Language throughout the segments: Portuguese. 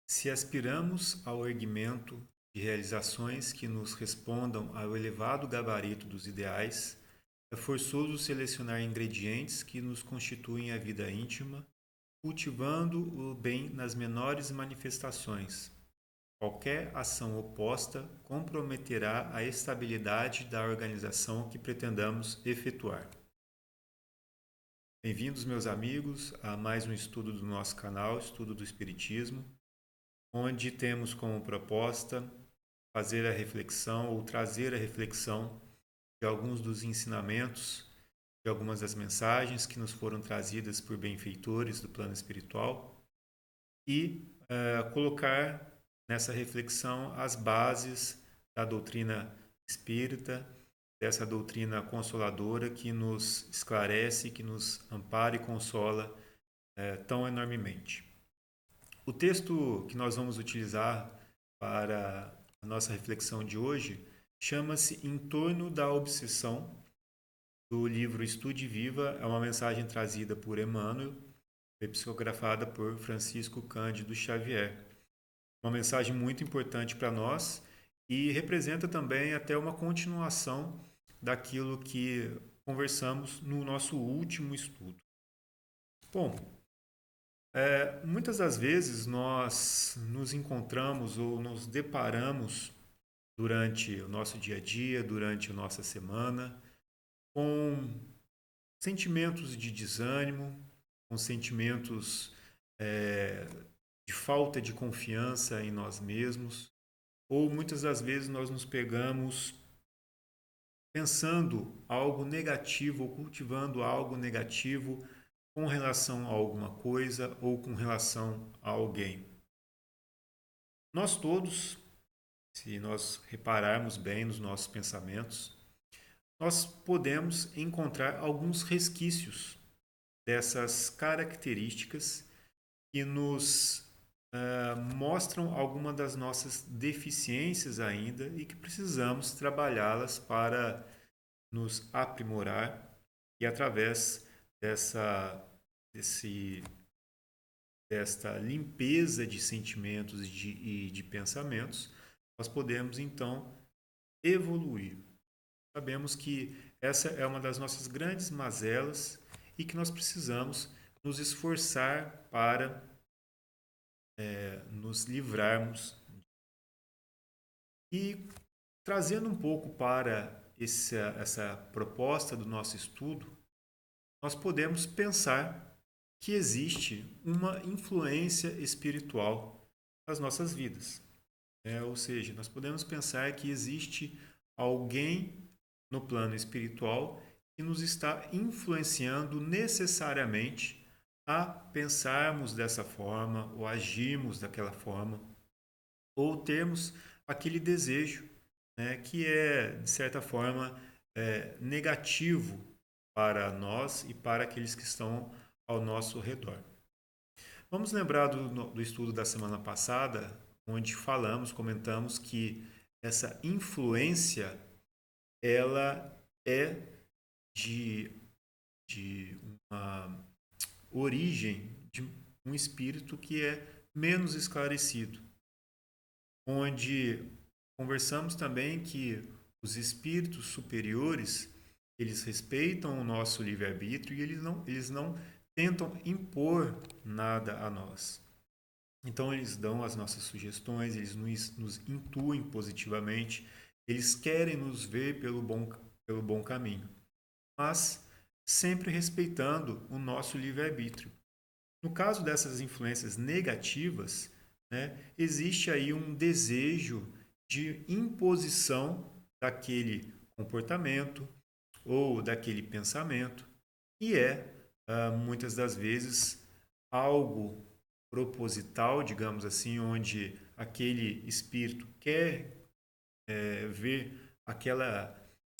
Se aspiramos ao erguimento de realizações que nos respondam ao elevado gabarito dos ideais, é forçoso selecionar ingredientes que nos constituem a vida íntima, cultivando o bem nas menores manifestações. Qualquer ação oposta comprometerá a estabilidade da organização que pretendamos efetuar. Bem-vindos, meus amigos, a mais um estudo do nosso canal, Estudo do Espiritismo, onde temos como proposta fazer a reflexão ou trazer a reflexão de alguns dos ensinamentos, de algumas das mensagens que nos foram trazidas por benfeitores do plano espiritual e colocar nessa reflexão as bases da doutrina espírita, dessa doutrina consoladora que nos esclarece, que nos ampara e consola tão enormemente. O texto que nós vamos utilizar para a nossa reflexão de hoje chama-se Em Torno da Obsessão, do livro Estude Viva. É uma mensagem trazida por Emmanuel, psicografada por Francisco Cândido Xavier. Uma mensagem muito importante para nós e representa também até uma continuação daquilo que conversamos no nosso último estudo. Bom, muitas das vezes nós nos encontramos ou nos deparamos durante o nosso dia a dia, durante a nossa semana, com sentimentos de desânimo, com sentimentos de falta de confiança em nós mesmos, ou muitas das vezes nós nos pegamos pensando algo negativo ou cultivando algo negativo com relação a alguma coisa ou com relação a alguém. Nós todos, se nós repararmos bem nos nossos pensamentos, nós podemos encontrar alguns resquícios dessas características que nos mostram alguma das nossas deficiências ainda e que precisamos trabalhá-las para nos aprimorar e através desse, desta limpeza de sentimentos e de pensamentos, nós podemos então evoluir. Sabemos que essa é uma das nossas grandes mazelas e que nós precisamos nos esforçar para nos livrarmos. E trazendo um pouco para essa proposta do nosso estudo, nós podemos pensar que existe uma influência espiritual nas nossas vidas. Ou seja, nós podemos pensar que existe alguém no plano espiritual que nos está influenciando necessariamente a pensarmos dessa forma, ou agirmos daquela forma, ou termos aquele desejo, né, que é, de certa forma, negativo para nós e para aqueles que estão ao nosso redor. Vamos lembrar do estudo da semana passada, onde comentamos que essa influência ela é de uma origem de um espírito que é menos esclarecido, onde conversamos também que os espíritos superiores eles respeitam o nosso livre-arbítrio e eles não tentam impor nada a nós. Então eles dão as nossas sugestões, eles nos intuem positivamente, eles querem nos ver pelo bom caminho, mas sempre respeitando o nosso livre-arbítrio. No caso dessas influências negativas, né, existe aí um desejo de imposição daquele comportamento ou daquele pensamento, e muitas das vezes, algo proposital, digamos assim, onde aquele espírito quer ver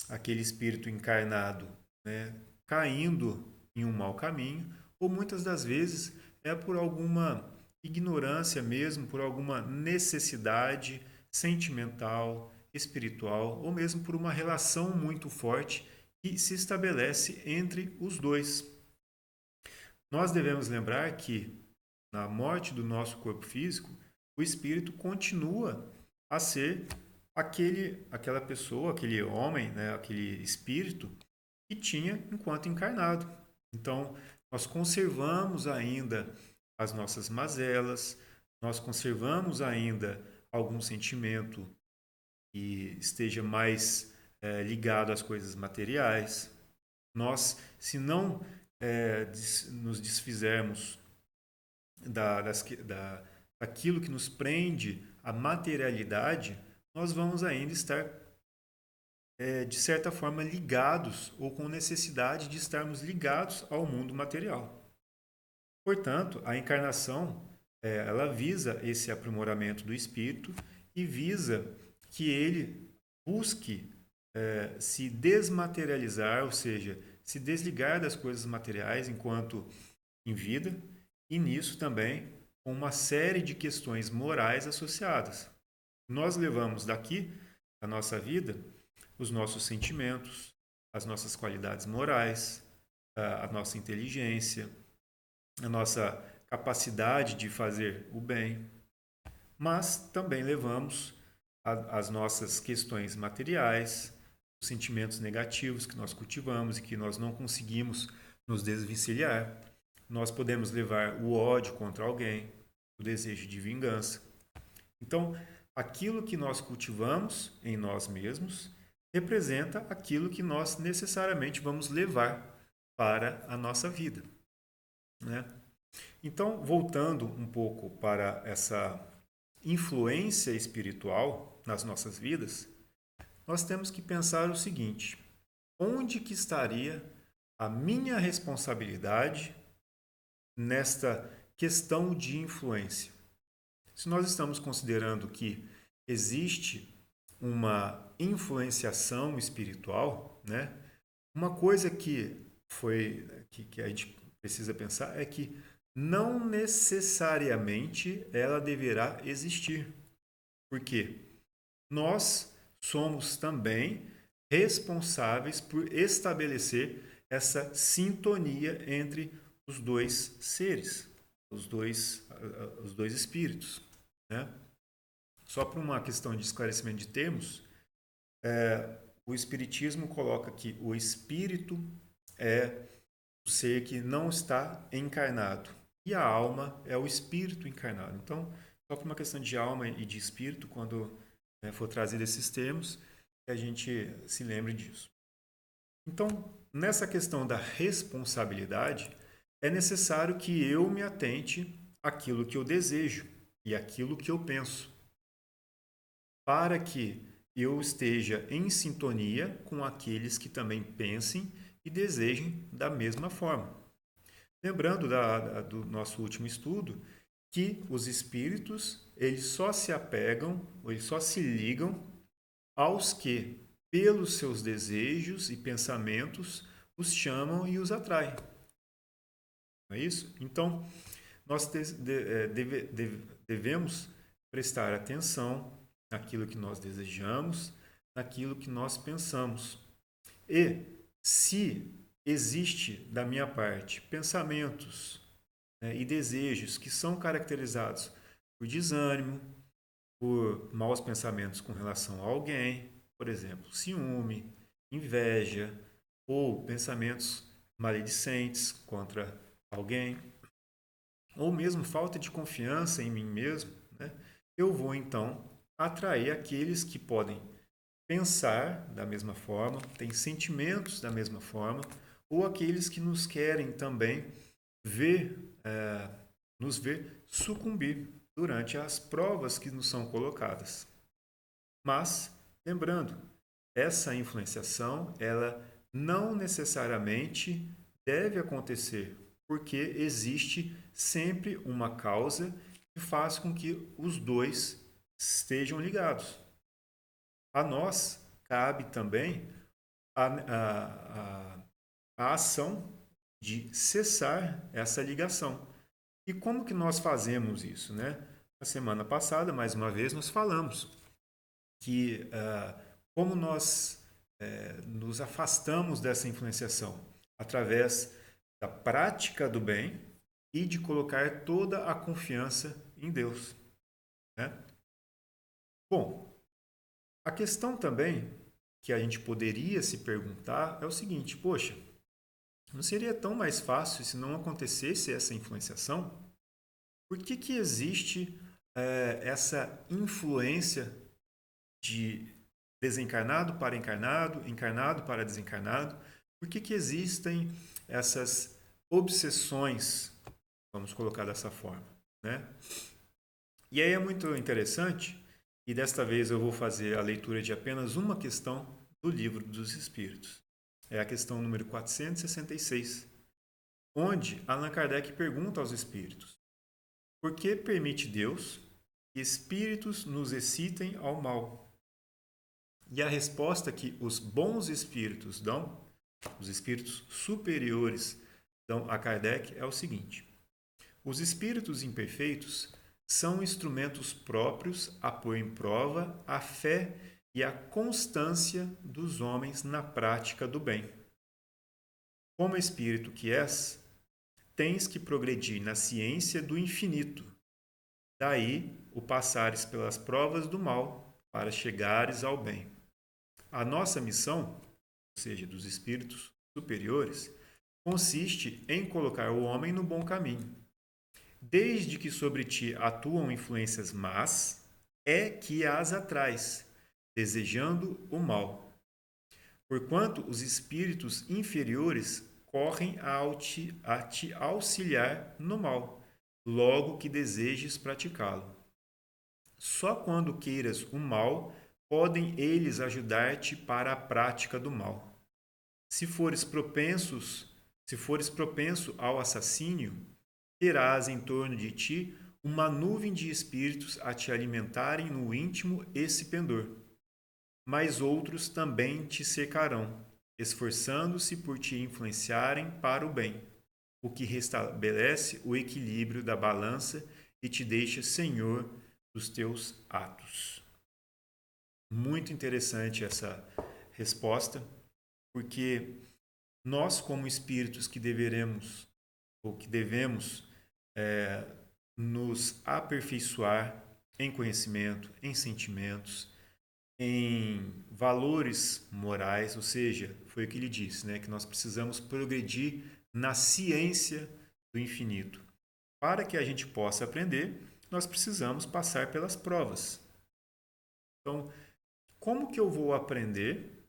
aquele espírito encarnado, né, caindo em um mau caminho, ou muitas das vezes é por alguma ignorância mesmo, por alguma necessidade sentimental, espiritual, ou mesmo por uma relação muito forte que se estabelece entre os dois. Nós devemos lembrar que na morte do nosso corpo físico, o espírito continua a ser aquela pessoa, aquele homem, né, aquele espírito que tinha enquanto encarnado. Então, nós conservamos ainda as nossas mazelas, nós conservamos ainda algum sentimento que esteja mais ligado às coisas materiais. Nós, se não nos desfizermos daquilo que nos prende à materialidade, nós vamos ainda estar, de certa forma, ligados ou com necessidade de estarmos ligados ao mundo material. Portanto, a encarnação, ela visa esse aprimoramento do espírito e visa que ele busque se desmaterializar, ou seja, se desligar das coisas materiais enquanto em vida, e nisso também com uma série de questões morais associadas. Nós levamos daqui, da nossa vida, os nossos sentimentos, as nossas qualidades morais, a nossa inteligência, a nossa capacidade de fazer o bem, mas também levamos as nossas questões materiais, os sentimentos negativos que nós cultivamos e que nós não conseguimos nos desvencilhar. Nós podemos levar o ódio contra alguém, o desejo de vingança. Então, aquilo que nós cultivamos em nós mesmos representa aquilo que nós necessariamente vamos levar para a nossa vida, né? Então, voltando um pouco para essa influência espiritual nas nossas vidas, nós temos que pensar o seguinte: onde que estaria a minha responsabilidade nesta questão de influência? Se nós estamos considerando que existe uma influenciação espiritual, né? Uma coisa que a gente precisa pensar é que não necessariamente ela deverá existir. Por quê? Nós somos também responsáveis por estabelecer essa sintonia entre os dois seres, os dois espíritos, né? Só por uma questão de esclarecimento de termos, o Espiritismo coloca que o espírito é o ser que não está encarnado e a alma é o espírito encarnado. Então, só por uma questão de alma e de espírito, quando for trazer esses termos, que a gente se lembre disso. Então, nessa questão da responsabilidade, é necessário que eu me atente àquilo que eu desejo e àquilo que eu penso, para que eu esteja em sintonia com aqueles que também pensem e desejem da mesma forma. Lembrando do nosso último estudo, que os espíritos eles só se apegam, ou eles só se ligam aos que, pelos seus desejos e pensamentos, os chamam e os atraem. Não é isso? Então, nós devemos prestar atenção naquilo que nós desejamos, naquilo que nós pensamos. E se existe da minha parte pensamentos, né, e desejos que são caracterizados por desânimo, por maus pensamentos com relação a alguém, por exemplo, ciúme, inveja ou pensamentos maledicentes contra alguém, ou mesmo falta de confiança em mim mesmo, né, eu vou então atrair aqueles que podem pensar da mesma forma, têm sentimentos da mesma forma, ou aqueles que nos querem também nos ver sucumbir durante as provas que nos são colocadas. Mas, lembrando, essa influenciação, ela não necessariamente deve acontecer, porque existe sempre uma causa que faz com que os dois estejam ligados. A nós cabe também a ação de cessar essa ligação. E como que nós fazemos isso, né? Na semana passada, mais uma vez, nós falamos que como nós nos afastamos dessa influenciação através da prática do bem e de colocar toda a confiança em Deus. né? Bom, a questão também que a gente poderia se perguntar é o seguinte: poxa, não seria tão mais fácil se não acontecesse essa influenciação? Por que que existe essa influência de desencarnado para encarnado, encarnado para desencarnado? Por que que existem essas obsessões, vamos colocar dessa forma, né? E aí é muito interessante, e desta vez eu vou fazer a leitura de apenas uma questão do Livro dos Espíritos. É a questão número 466, onde Allan Kardec pergunta aos espíritos: por que permite Deus que espíritos nos excitem ao mal? E a resposta que os bons espíritos dão, os espíritos superiores dão a Kardec é o seguinte: os espíritos imperfeitos são instrumentos próprios a pôr em prova a fé e a constância dos homens na prática do bem. Como espírito que és, tens que progredir na ciência do infinito. Daí o passares pelas provas do mal para chegares ao bem. A nossa missão, ou seja, dos espíritos superiores, consiste em colocar o homem no bom caminho. Desde que sobre ti atuam influências más, é que as atrás, desejando o mal. Porquanto os espíritos inferiores correm a te auxiliar no mal, logo que desejes praticá-lo. Só quando queiras o mal, podem eles ajudar-te para a prática do mal. Se fores propenso ao assassínio, terás em torno de ti uma nuvem de espíritos a te alimentarem no íntimo esse pendor. Mas outros também te cercarão, esforçando-se por te influenciarem para o bem, o que restabelece o equilíbrio da balança e te deixa senhor dos teus atos. Muito interessante essa resposta, porque nós, como espíritos que deveremos ou que devemos nos aperfeiçoar em conhecimento, em sentimentos, em valores morais, ou seja, foi o que ele disse, né, que nós precisamos progredir na ciência do infinito. Para que a gente possa aprender, nós precisamos passar pelas provas. Então, como que eu vou aprender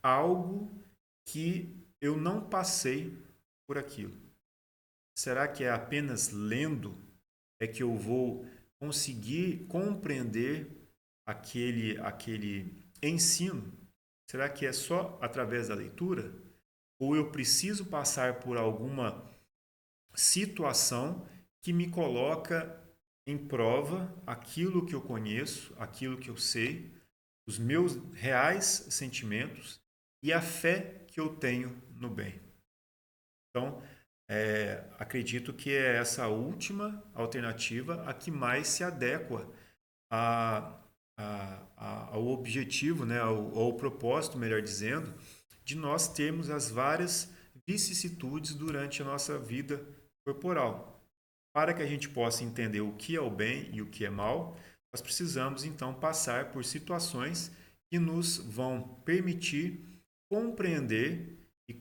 algo que eu não passei por aquilo? Será que é apenas lendo é que eu vou conseguir compreender aquele ensino? Será que é só através da leitura? Ou eu preciso passar por alguma situação que me coloca em prova aquilo que eu conheço, aquilo que eu sei, os meus reais sentimentos e a fé que eu tenho no bem? Então, acredito que é essa última alternativa a que mais se adequa a, ao objetivo, né, ao propósito, melhor dizendo, de nós termos as várias vicissitudes durante a nossa vida corporal. Para que a gente possa entender o que é o bem e o que é mal, nós precisamos então passar por situações que nos vão permitir compreender e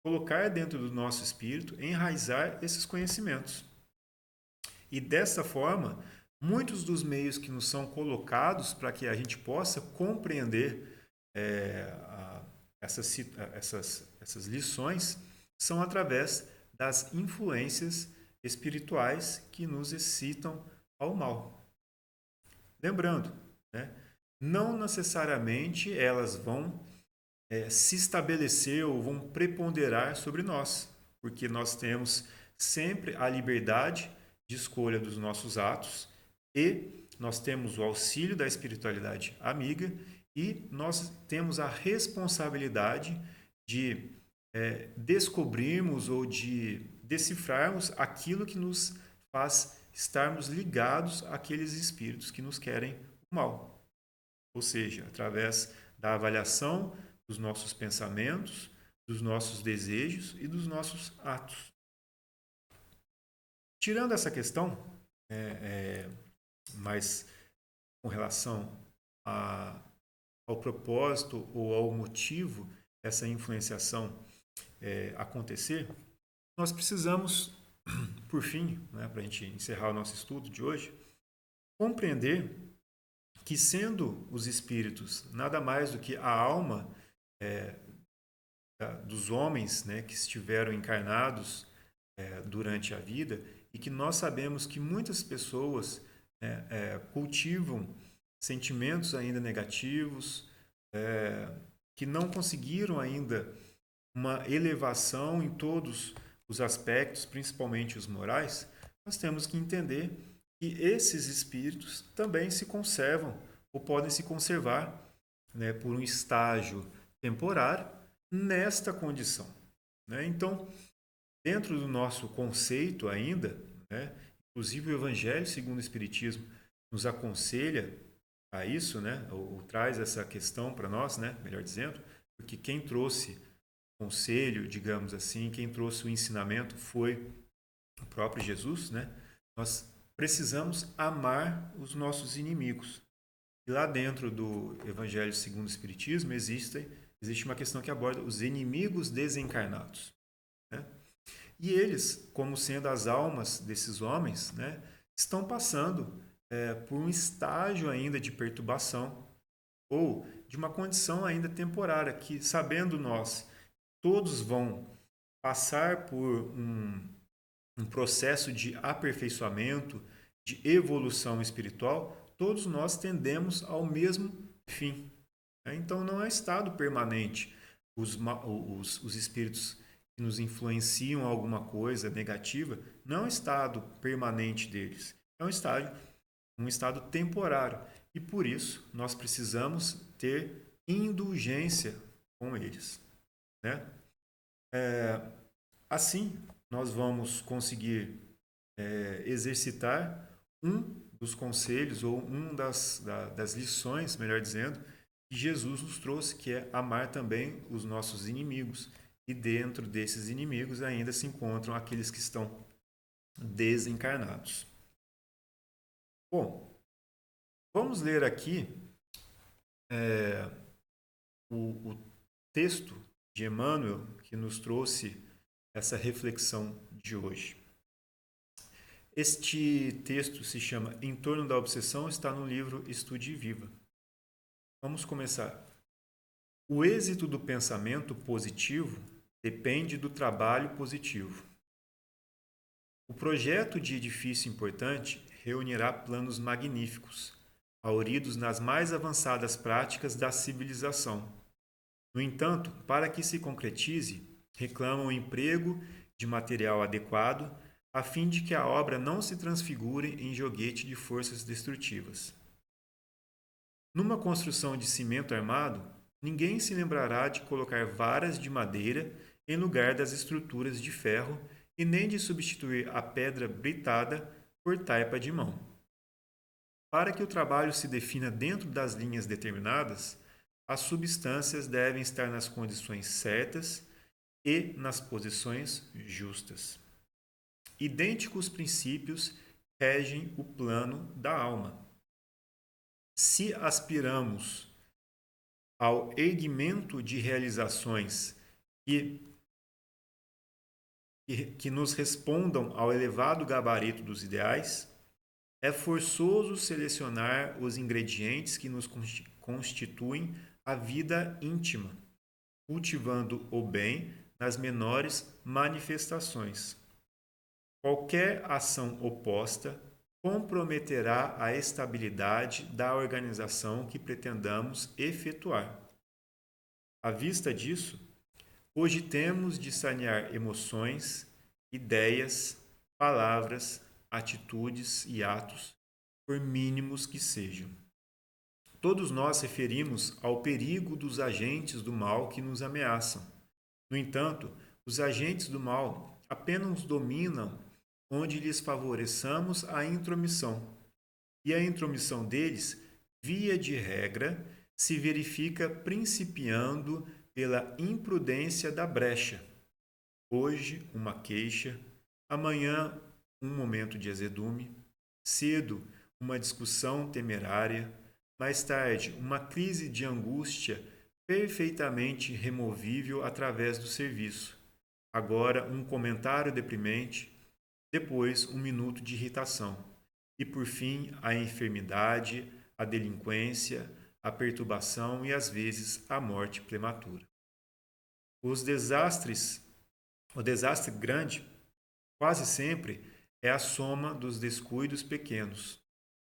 colocar dentro do nosso espírito, enraizar esses conhecimentos. E dessa forma, muitos dos meios que nos são colocados para que a gente possa compreender essas lições são através das influências espirituais que nos excitam ao mal. Lembrando, né, não necessariamente elas vão se estabelecer ou vão preponderar sobre nós, porque nós temos sempre a liberdade de escolha dos nossos atos e nós temos o auxílio da espiritualidade amiga e nós temos a responsabilidade de descobrirmos ou de decifrarmos aquilo que nos faz estarmos ligados àqueles espíritos que nos querem o mal. Ou seja, através da avaliação dos nossos pensamentos, dos nossos desejos e dos nossos atos. Tirando essa questão mais com relação a, ao propósito ou ao motivo dessa influenciação acontecer, nós precisamos, por fim, né, para a gente encerrar o nosso estudo de hoje, compreender que, sendo os espíritos nada mais do que a alma dos homens, né, que estiveram encarnados durante a vida, e que nós sabemos que muitas pessoas cultivam sentimentos ainda negativos, que não conseguiram ainda uma elevação em todos os aspectos, principalmente os morais, nós temos que entender que esses espíritos também se conservam ou podem se conservar, né, por um estágio temporário nesta condição, né? Então, dentro do nosso conceito ainda, né, inclusive o Evangelho segundo o Espiritismo nos aconselha a isso, né, ou traz essa questão para nós, né, melhor dizendo, porque quem trouxe o conselho, digamos assim, quem trouxe o ensinamento foi o próprio Jesus, né? Nós precisamos amar os nossos inimigos. E lá dentro do Evangelho segundo o Espiritismo existe uma questão que aborda os inimigos desencarnados, né? E eles, como sendo as almas desses homens, né, estão passando por um estágio ainda de perturbação ou de uma condição ainda temporária que, sabendo nós, todos vão passar por um processo de aperfeiçoamento, de evolução espiritual, todos nós tendemos ao mesmo fim, né? Então não é estado permanente. Os espíritos que nos influenciam alguma coisa negativa, não é um estado permanente deles. É um estado temporário. E por isso nós precisamos ter indulgência com eles, né? Assim, nós vamos conseguir exercitar um dos conselhos ou das lições, melhor dizendo, que Jesus nos trouxe, que é amar também os nossos inimigos. E dentro desses inimigos ainda se encontram aqueles que estão desencarnados. Bom, vamos ler aqui o texto de Emmanuel que nos trouxe essa reflexão de hoje. Este texto se chama Em Torno da Obsessão, está no livro Estude e Viva. Vamos começar. O êxito do pensamento positivo depende do trabalho positivo. O projeto de edifício importante reunirá planos magníficos, hauridos nas mais avançadas práticas da civilização. No entanto, para que se concretize, reclamam o emprego de material adequado, a fim de que a obra não se transfigure em joguete de forças destrutivas. Numa construção de cimento armado, ninguém se lembrará de colocar varas de madeira em lugar das estruturas de ferro e nem de substituir a pedra britada por taipa de mão. Para que o trabalho se defina dentro das linhas determinadas, as substâncias devem estar nas condições certas e nas posições justas. Idênticos princípios regem o plano da alma. Se aspiramos ao erguimento de realizações que nos respondam ao elevado gabarito dos ideais, é forçoso selecionar os ingredientes que nos constituem a vida íntima, cultivando o bem nas menores manifestações. Qualquer ação oposta comprometerá a estabilidade da organização que pretendamos efetuar. À vista disso, hoje temos de sanear emoções, ideias, palavras, atitudes e atos, por mínimos que sejam. Todos nós referimos ao perigo dos agentes do mal que nos ameaçam. No entanto, os agentes do mal apenas dominam onde lhes favoreçamos a intromissão. E a intromissão deles, via de regra, se verifica principiando pela imprudência da brecha. Hoje, uma queixa, amanhã, um momento de azedume, cedo, uma discussão temerária, mais tarde, uma crise de angústia perfeitamente removível através do serviço. Agora, um comentário deprimente, depois, um minuto de irritação. E, por fim, a enfermidade, a delinquência, a perturbação e, às vezes, a morte prematura. Os desastres, o desastre grande, quase sempre, é a soma dos descuidos pequenos.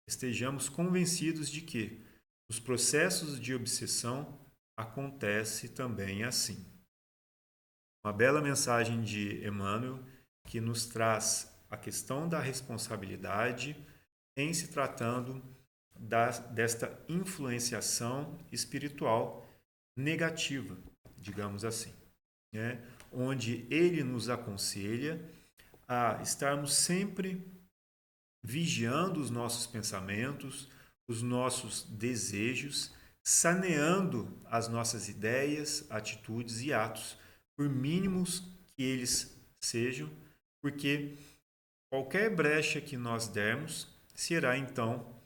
Estejamos convencidos de que, nos processos de obsessão, acontece também assim. Uma bela mensagem de Emmanuel que nos traz a questão da responsabilidade em se tratando desta influenciação espiritual negativa, digamos assim, né? Onde ele nos aconselha a estarmos sempre vigiando os nossos pensamentos, os nossos desejos, saneando as nossas ideias, atitudes e atos, por mínimos que eles sejam, porque qualquer brecha que nós dermos será então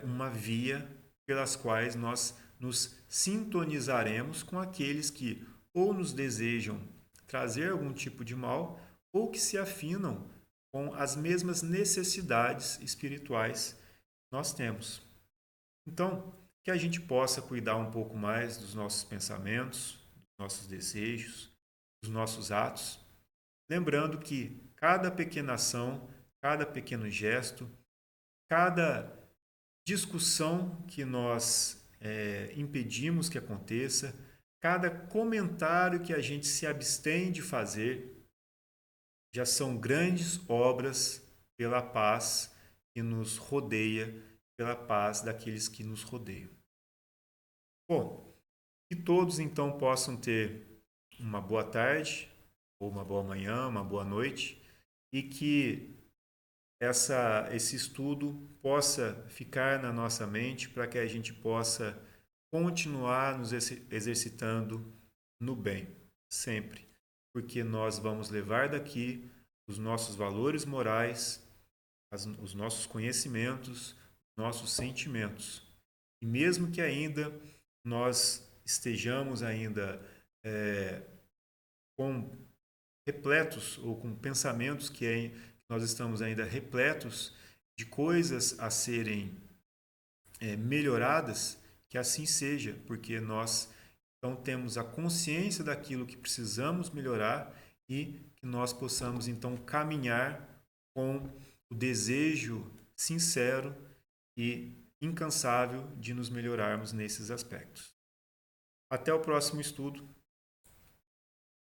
uma via pelas quais nós nos sintonizaremos com aqueles que ou nos desejam trazer algum tipo de mal ou que se afinam com as mesmas necessidades espirituais que nós temos. Então, que a gente possa cuidar um pouco mais dos nossos pensamentos, dos nossos desejos, dos nossos atos, lembrando que cada pequena ação, cada pequeno gesto, cada discussão que nós impedimos que aconteça, cada comentário que a gente se abstém de fazer, já são grandes obras pela paz que nos rodeia, pela paz daqueles que nos rodeiam. Bom, que todos então possam ter uma boa tarde, ou uma boa manhã, uma boa noite, e que esse estudo possa ficar na nossa mente para que a gente possa continuar nos exercitando no bem, sempre, porque nós vamos levar daqui os nossos valores morais, os nossos conhecimentos, nossos sentimentos. E mesmo que ainda nós estejamos ainda com repletos ou com pensamentos que nós estamos ainda repletos de coisas a serem melhoradas, que assim seja, porque nós então temos a consciência daquilo que precisamos melhorar e que nós possamos então caminhar com o desejo sincero e incansável de nos melhorarmos nesses aspectos. Até o próximo estudo.